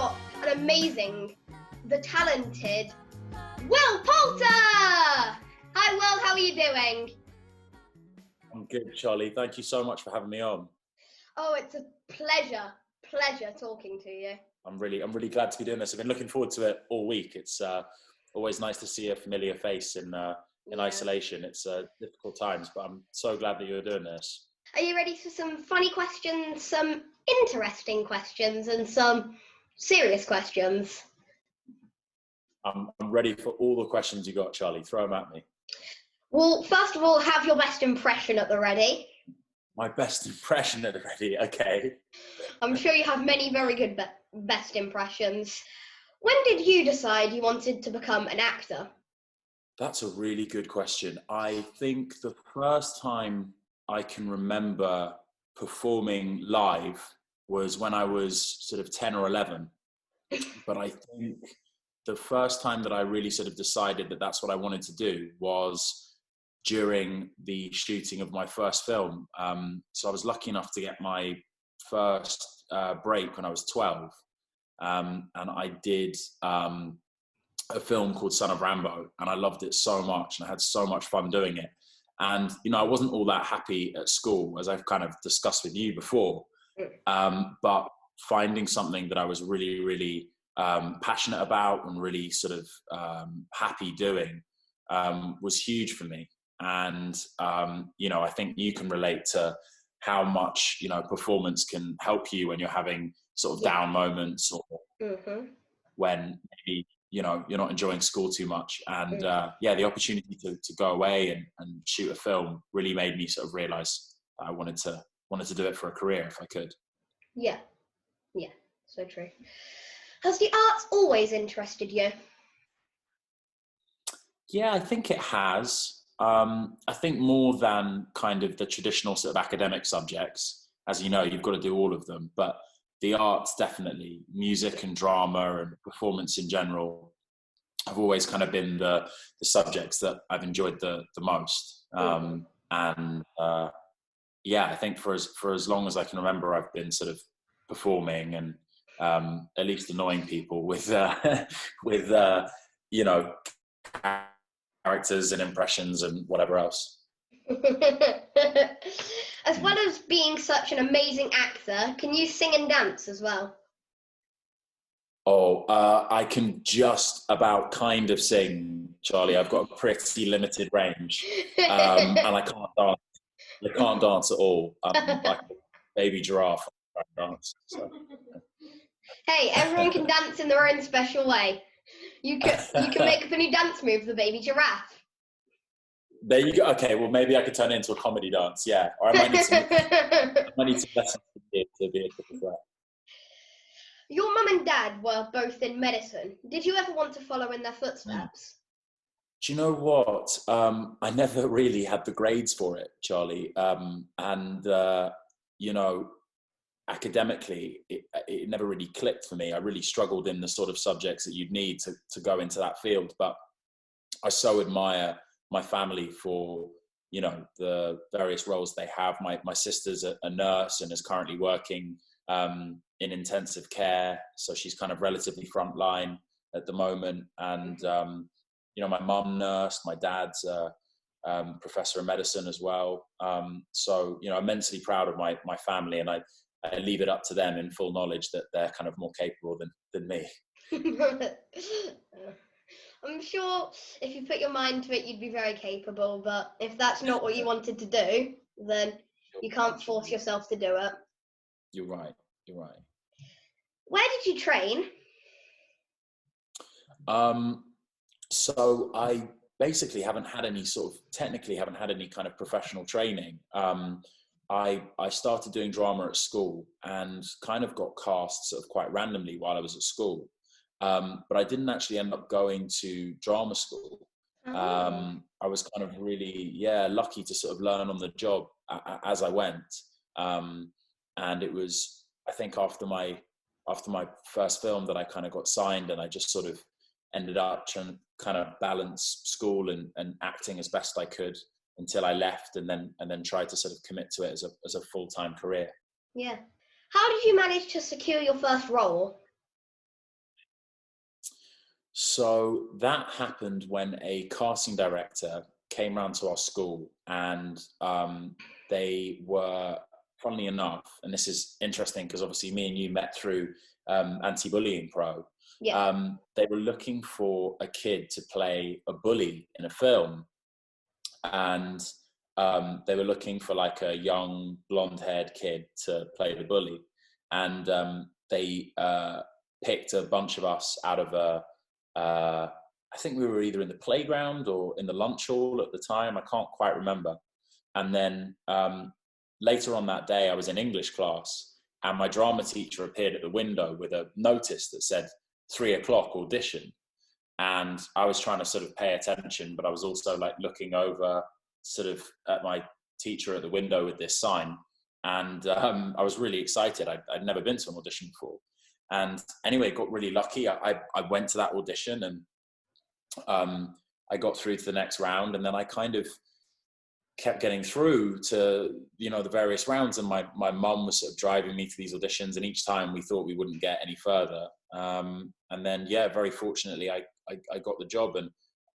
got an amazing, the talented Will Poulter! Hi Will, how are you doing? I'm good, Charlie. Thank you so much for having me on. Oh, it's a pleasure talking to you. I'm really glad to be doing this. I've been looking forward to it all week. It's always nice to see a familiar face in isolation. It's difficult times, but I'm so glad that you're doing this. Are you ready for some funny questions, some interesting questions, and some serious questions? I'm ready for all the questions you got, Charlie. Throw them at me. Well, first of all, have your best impression at the ready. My best impression at the ready, okay. I'm sure you have many very good best impressions. When did you decide you wanted to become an actor? That's a really good question. I think the first time I can remember performing live was when I was sort of 10 or 11. But I think the first time that I really sort of decided that that's what I wanted to do was during the shooting of my first film. So I was lucky enough to get my first break when I was 12. And I did a film called Son of Rambo, and I loved it so much and I had so much fun doing it. And, you know, I wasn't all that happy at school, as I've kind of discussed with you before, but finding something that I was really passionate about and really sort of happy doing was huge for me. And, you know, I think you can relate to how much, you know, performance can help you when you're having sort of down moments or when maybe, you know, you're not enjoying school too much. And the opportunity to go away and shoot a film really made me sort of realize I wanted to do it for a career if I could. Yeah, so true. Has the arts always interested you? Yeah, I think it has. I think more than kind of the traditional sort of academic subjects. As you know, you've got to do all of them, but the arts definitely, music and drama and performance in general, have always kind of been the subjects that I've enjoyed the most. I think for as long as I can remember, I've been sort of performing and at least annoying people with you know, characters and impressions and whatever else. As well as being such an amazing actor, can you sing and dance as well? I can just about kind of sing, Charlie. I've got a pretty limited range, and I can't dance. I can't dance at all. I'm like a baby giraffe. I can't dance. So. Hey, everyone can dance in their own special way. You can make up a new dance move, the baby giraffe. There you go. Okay, well maybe I could turn it into a comedy dance. Yeah, or I might need some lessons to be a triple threat. Your mum and dad were both in medicine. Did you ever want to follow in their footsteps? Do you know what? I never really had the grades for it, Charlie. You know, academically, it never really clicked for me. I really struggled in the sort of subjects that you'd need to go into that field. But I so admire my family for, you know, the various roles they have. My sister's a nurse and is currently working in intensive care. So she's kind of relatively frontline at the moment. And, you know, my mum nursed, my dad's professor of medicine as well. So, you know, immensely proud of my family, and I leave it up to them in full knowledge that they're kind of more capable than me. I'm sure if you put your mind to it, you'd be very capable, but if that's not what you wanted to do, then you can't force yourself to do it. You're right. Where did you train? So I basically haven't had any kind of professional training. I started doing drama at school and kind of got cast sort of quite randomly while I was at school. But I didn't actually end up going to drama school. I was kind of really, lucky to sort of learn on the job as I went. And it was, I think after my first film that I kind of got signed, and I just sort of ended up trying to kind of balance school and acting as best I could until I left, and then tried to sort of commit to it as a full-time career. Yeah. How did you manage to secure your first role? So that happened when a casting director came round to our school, and they were, funnily enough, and this is interesting because obviously me and you met through Anti-Bullying Pro. Yeah. They were looking for a kid to play a bully in a film, and they were looking for like a young blonde-haired kid to play the bully, and they picked a bunch of us out of a I think we were either in the playground or in the lunch hall at the time. I can't quite remember. And then later on that day, I was in English class, and my drama teacher appeared at the window with a notice that said 3 o'clock audition. And I was trying to sort of pay attention, but I was also like looking over sort of at my teacher at the window with this sign. And I was really excited. I'd never been to an audition before. And anyway, got really lucky. I went to that audition, and I got through to the next round, and then I kind of kept getting through to, the various rounds, and my mum was sort of driving me to these auditions, and each time we thought we wouldn't get any further. And then, very fortunately, I got the job, and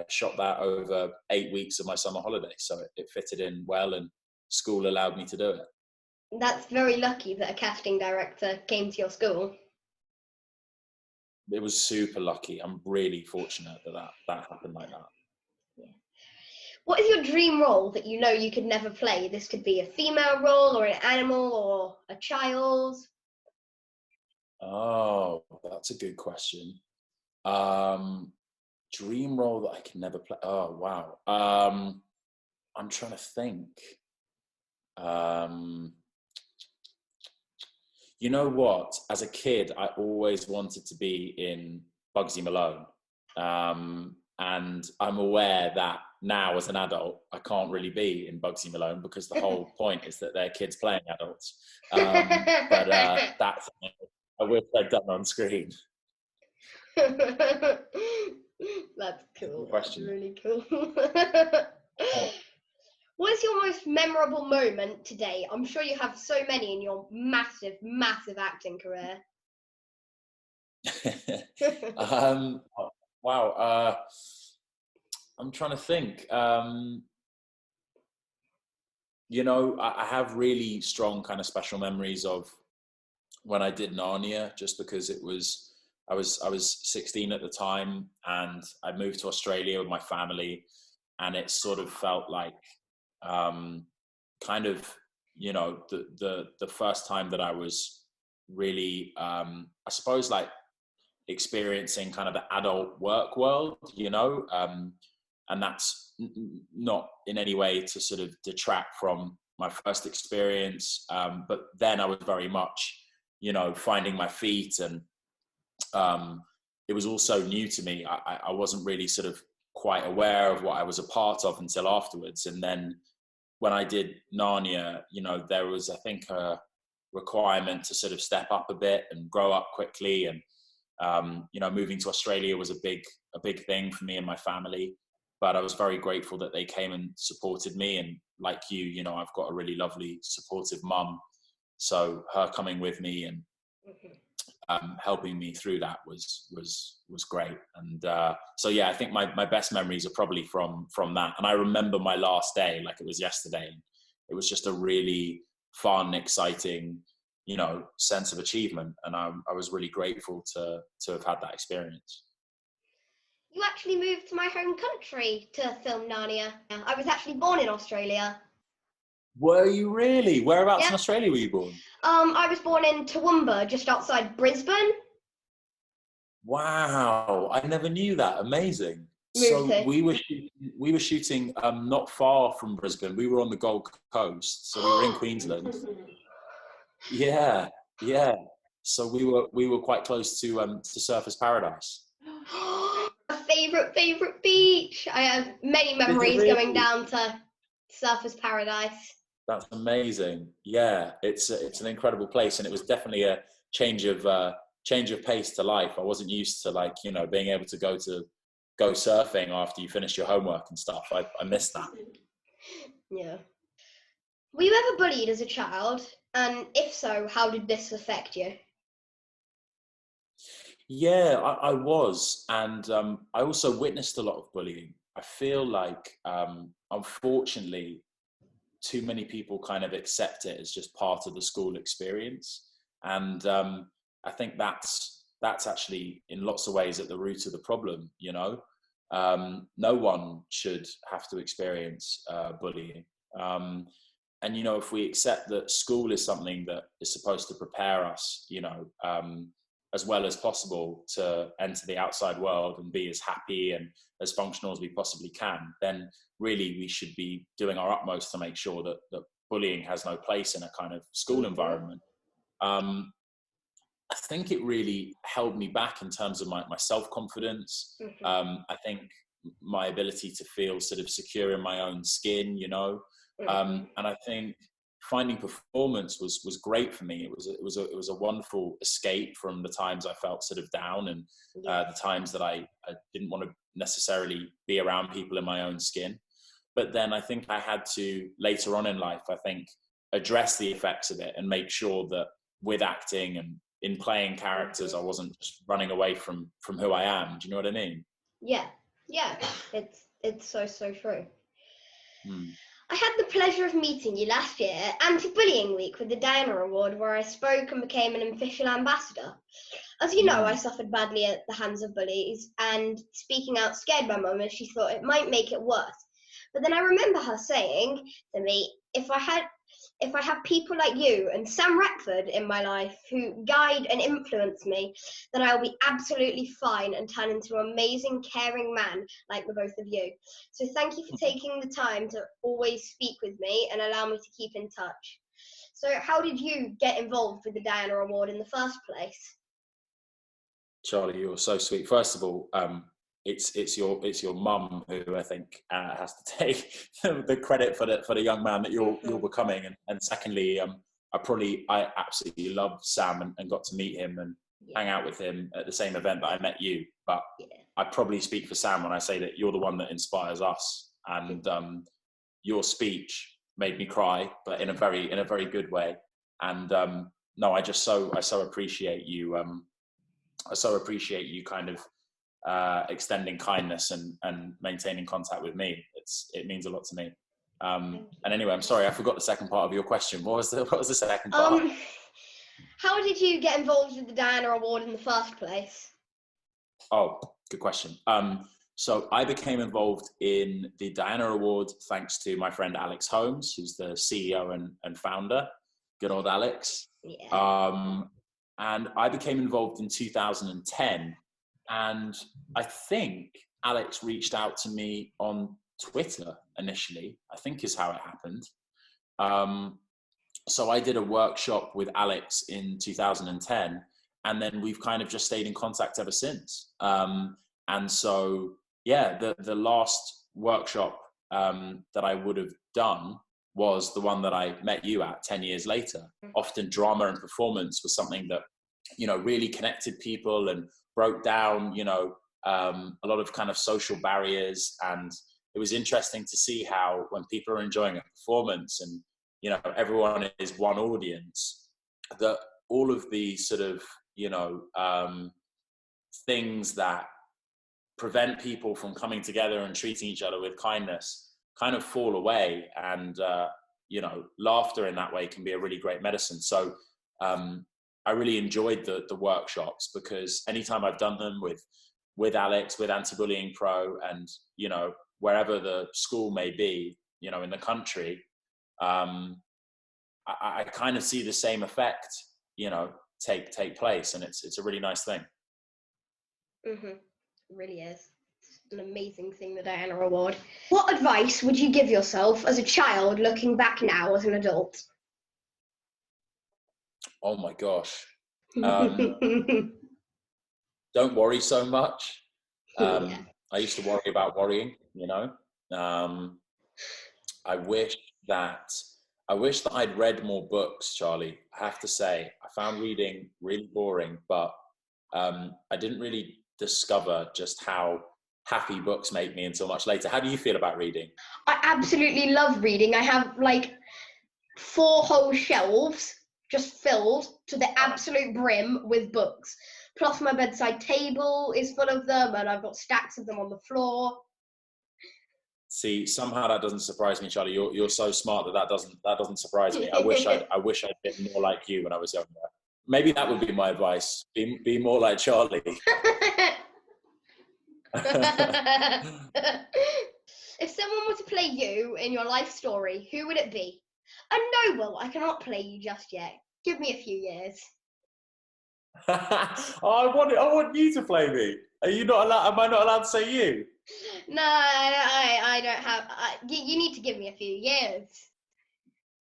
I shot that over 8 weeks of my summer holiday. So it fitted in well, and school allowed me to do it. That's very lucky that a casting director came to your school. It was super lucky. I'm really fortunate that happened like that. Yeah. What is your dream role that you know you could never play? This could be a female role or an animal or a child. Oh, that's a good question. Dream role that I can never play. Oh, wow. I'm trying to think. You know what? As a kid, I always wanted to be in Bugsy Malone. And I'm aware that now as an adult, I can't really be in Bugsy Malone because the whole point is that they're kids playing adults. But that's something I wish I'd done on screen. That's cool. That's really cool. What is your most memorable moment today? I'm sure you have so many in your massive, massive acting career. Wow. I'm trying to think. I have really strong kind of special memories of when I did Narnia, just because I was 16 at the time, and I moved to Australia with my family, and it sort of felt like kind of the first time that I was really I suppose like experiencing kind of the adult work world, and that's not in any way to sort of detract from my first experience, but then I was very much finding my feet, and it was also new to me. I wasn't really sort of quite aware of what I was a part of until afterwards. And then when I did Narnia, there was, I think, a requirement to sort of step up a bit and grow up quickly. And, moving to Australia was a big thing for me and my family. But I was very grateful that they came and supported me. And like you, I've got a really lovely, supportive mum. So her coming with me and helping me through that was great. And so I think my best memories are probably from that. And I remember my last day like it was yesterday. It was just a really fun, exciting sense of achievement, and I was really grateful to have had that experience. You actually moved to my home country to film Narnia. I was actually born in Australia. Were you really? Whereabouts in Australia were you born? I was born in Toowoomba, just outside Brisbane. Wow, I never knew that. Amazing. So we were shooting not far from Brisbane. We were on the Gold Coast, so we were in Queensland. Yeah. So we were quite close to Surfers Paradise. Favorite beach. I have many memories going down to Surfers Paradise. That's amazing. Yeah, it's an incredible place, and it was definitely a change of pace to life. I wasn't used to being able to go surfing after you finish your homework and stuff. I missed that. Yeah. Were you ever bullied as a child? And if so, how did this affect you? Yeah, I was. And I also witnessed a lot of bullying. I feel like, unfortunately, too many people kind of accept it as just part of the school experience. And I think that's actually in lots of ways at the root of the problem, you know. No one should have to experience bullying. And, you know, if we accept that school is something that is supposed to prepare us, you know, as well as possible to enter the outside world and be as happy and as functional as we possibly can, then really we should be doing our utmost to make sure that bullying has no place in a kind of school environment. Um, I think it really held me back in terms of my self-confidence. I think my ability to feel sort of secure in my own skin, you know. And I think finding performance was great for me. It was a wonderful escape from the times I felt sort of down, and the times that I didn't want to necessarily be around people in my own skin. But then I think I had to, later on in life, I think, address the effects of it and make sure that with acting and in playing characters, I wasn't just running away from who I am. Do you know what I mean? Yeah, yeah, it's so true. Hmm. I had the pleasure of meeting you last year at Anti-Bullying Week with the Diana Award, where I spoke and became an official ambassador. As you know, I suffered badly at the hands of bullies, and speaking out scared my mum as she thought it might make it worse. But then I remember her saying to me, if I have people like you and Sam Retford in my life who guide and influence me, then I'll be absolutely fine and turn into an amazing, caring man like the both of you. So thank you for taking the time to always speak with me and allow me to keep in touch. So how did you get involved with the Diana Award in the first place? Charlie, you're so sweet. First of all, it's your mum who I think has to take the credit for the young man that you're becoming. And secondly, I absolutely loved Sam and got to meet him and hang out with him at the same event that I met you. But I probably speak for Sam when I say that you're the one that inspires us. And your speech made me cry, but in a very good way. And no, I so appreciate you. I so appreciate you kind of extending kindness and maintaining contact with me. It means a lot to me. And anyway, I'm sorry, I forgot the second part of your question. What was the second part? How did you get involved with the Diana Award in the first place? Oh, good question. So I became involved in the Diana Award thanks to my friend Alex Holmes, who's the CEO and founder. Good old Alex. Yeah. And I became involved in 2010. And I think Alex reached out to me on Twitter initially, I think is how it happened. So I did a workshop with Alex in 2010, and then we've kind of just stayed in contact ever since. And so, yeah, the last workshop that I would have done was the one that I met you at 10 years later. Often drama and performance was something that, you know, really connected people and broke down, you know, a lot of kind of social barriers. And it was interesting to see how when people are enjoying a performance and, you know, everyone is one audience, that all of the sort of, you know, things that prevent people from coming together and treating each other with kindness kind of fall away. And, you know, laughter in that way can be a really great medicine. So I really enjoyed the workshops, because anytime I've done them with Alex, with Anti-Bullying Pro, and, you know, wherever the school may be, you know, in the country, I kind of see the same effect, you know, take place. And it's a really nice thing. It really is. It's an amazing thing, the Diana Award. What advice would you give yourself as a child looking back now as an adult? Oh my gosh. Don't worry so much. Yeah. I used to worry about worrying, you know. I wish that I'd read more books, Charlie. I have to say, I found reading really boring, but I didn't really discover just how happy books make me until much later. How do you feel about reading? I absolutely love reading. I have like 4 whole shelves just filled to the absolute brim with books. Plus, my bedside table is full of them, and I've got stacks of them on the floor. See, somehow that doesn't surprise me, Charlie. You're so smart that doesn't surprise me. I wish I'd been more like you when I was younger. Maybe that would be my advice. Be more like Charlie. If someone were to play you in your life story, who would it be? And no, Will, I cannot play you just yet. Give me a few years. I want you to play me. Are you not allowed? Am I not allowed to say you? No, I don't have. You need to give me a few years.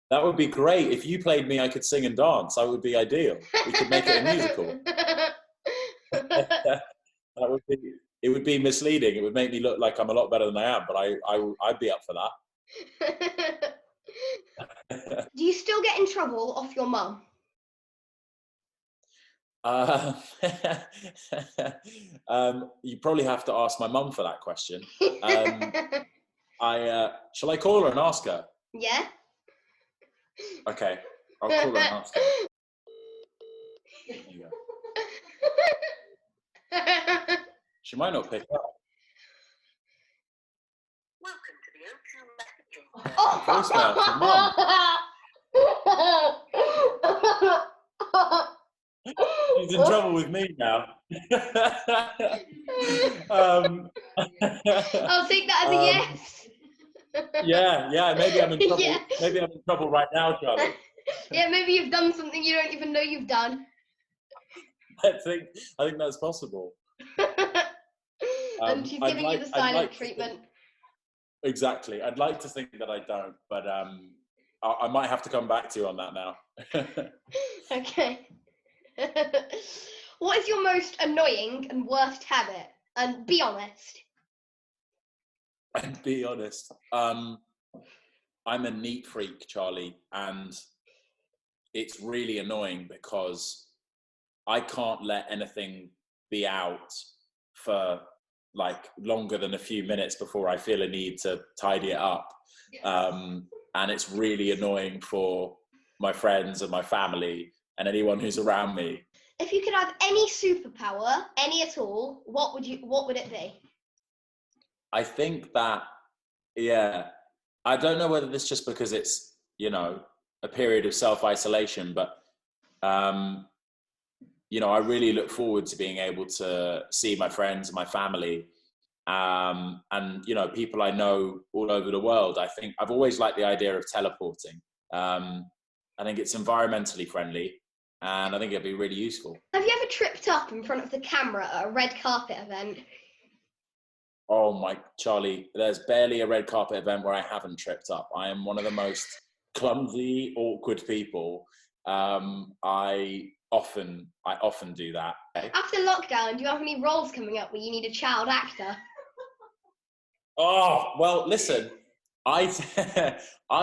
That would be great. If you played me, I could sing and dance. That would be ideal. We could make it a musical. It would be misleading. It would make me look like I'm a lot better than I am, but I'd be up for that. Do you still get in trouble off your mum? You probably have to ask my mum for that question. Shall I call her and ask her? Yeah. Okay, I'll call her and ask her. There you go. She might not pick up. Welcome to the O2 messaging. Voicemail from mum. She's in trouble with me now. I'll take that as a yes. Yeah. Maybe I'm in trouble. Yeah. Maybe I'm in trouble right now, Charlie. Yeah, maybe you've done something you don't even know you've done. I think that's possible. And she's giving you the silent treatment. Exactly. I'd like to think that I don't, but I might have to come back to you on that now. Okay. What is your most annoying and worst habit? And be honest. And be honest. I'm a neat freak, Charlie, and it's really annoying because I can't let anything be out for like longer than a few minutes before I feel a need to tidy it up. And it's really annoying for my friends and my family and anyone who's around me. If you could have any superpower, any at all, what would it be? I think that, yeah, I don't know whether this just because it's, a period of self-isolation, but, I really look forward to being able to see my friends and my family, and, people I know all over the world. I think I've always liked the idea of teleporting. I think it's environmentally friendly, and I think it'd be really useful. Have you ever tripped up in front of the camera at a red carpet event? Oh my, Charlie, there's barely a red carpet event where I haven't tripped up. I am one of the most clumsy, awkward people. I often do that. After lockdown, do you have any roles coming up where you need a child actor? Oh, well, listen, I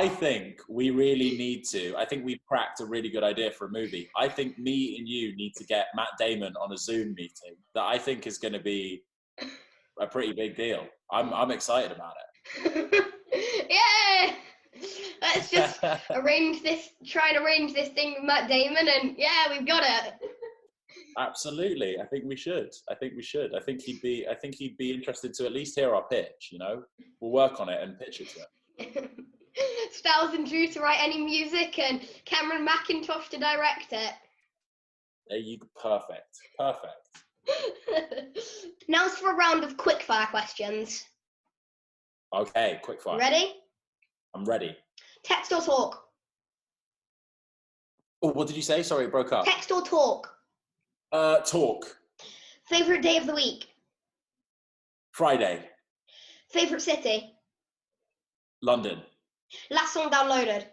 think we really need to. I think we've cracked a really good idea for a movie. I think me and you need to get Matt Damon on a Zoom meeting that I think is going to be a pretty big deal. I'm excited about it. Yeah! Let's just try and arrange this thing with Matt Damon, and yeah, we've got it. Absolutely. I think we should. I think he'd be interested to at least hear our pitch, We'll work on it and pitch it to him. Styles and Drew to write any music and Cameron McIntosh to direct it. There you go. Perfect. Now it's for a round of quickfire questions. Okay, quickfire. Ready? I'm ready. Text or talk? Oh, what did you say? Sorry, it broke up. Text or talk? Talk. Favourite day of the week? Friday. Favourite city? London. Last song downloaded?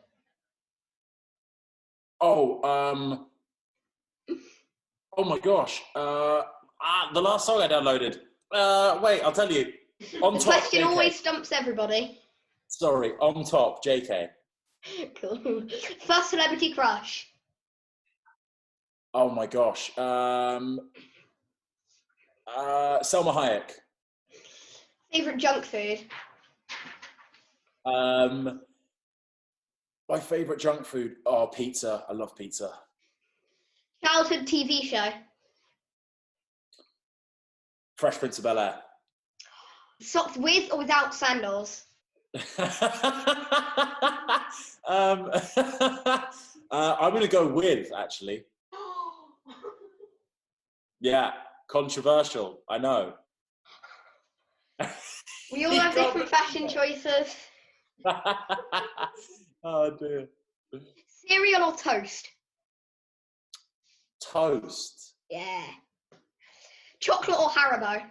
Oh my gosh. The last song I downloaded. Wait, I'll tell you. On The top, question JK. always stumps everybody. Sorry, on top, JK. Cool. First celebrity crush? Oh my gosh. Selma Hayek. Favourite junk food? My favourite junk food. Oh, pizza. I love pizza. Childhood TV show? Fresh Prince of Bel-Air. Socks with or without sandals? I'm going to go with, actually. Yeah, controversial, I know. We all have different fashion choices. Oh, dear. Cereal or toast? Toast. Yeah. Chocolate or Haribo?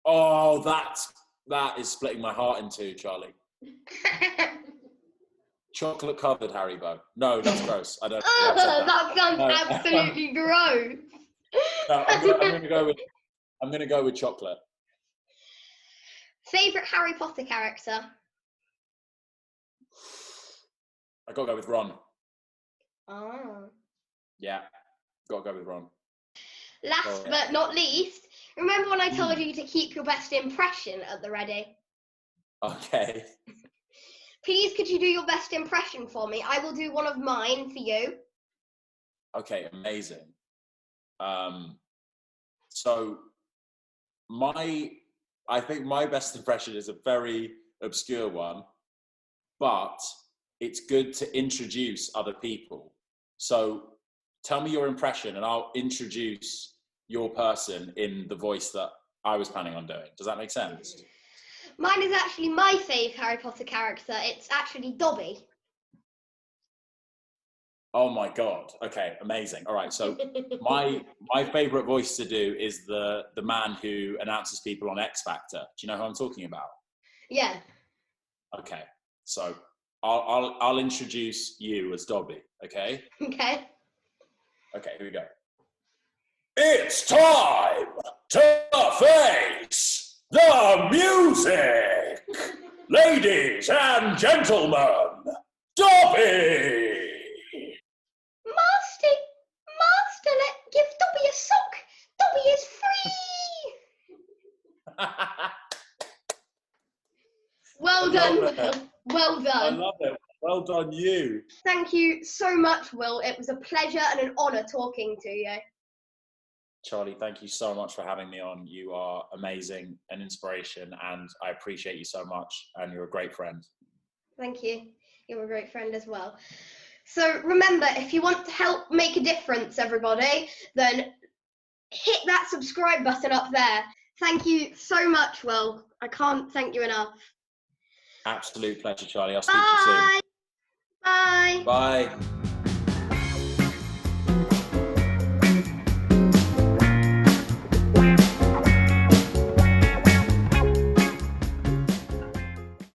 Oh, that is splitting my heart in two, Charlie. Chocolate covered Haribo. No, that's gross. I don't. That sounds absolutely gross. No, I'm gonna go with chocolate. Favorite Harry Potter character? I gotta go with Ron. Oh. Yeah, gotta go with Ron. Last but not least, remember when I told you to keep your best impression at the ready? Okay. Please, could you do your best impression for me? I will do one of mine for you. Okay, amazing. So I think my best impression is a very obscure one, but it's good to introduce other people. So tell me your impression and I'll introduce your person in the voice that I was planning on doing. Does that make sense? Mine is actually my fave Harry Potter character. It's actually Dobby. Oh my God. Okay, amazing. All right, so my favorite voice to do is the man who announces people on X Factor. Do you know who I'm talking about? Yeah. Okay, so I'll introduce you as Dobby. Okay. Okay. Okay, here we go. It's time to face the music, ladies and gentlemen. Dobby. Master, give Dobby a sock. Dobby is free. Well done, Will. Well done. I love it. Well done, you. Thank you so much, Will. It was a pleasure and an honour talking to you. Charlie, thank you so much for having me on. You are amazing, an inspiration, and I appreciate you so much, and you're a great friend. Thank you. You're a great friend as well. So remember, if you want to help make a difference, everybody, then hit that subscribe button up there. Thank you so much, Will. I can't thank you enough. Absolute pleasure, Charlie. I'll speak to you soon. Bye. Bye.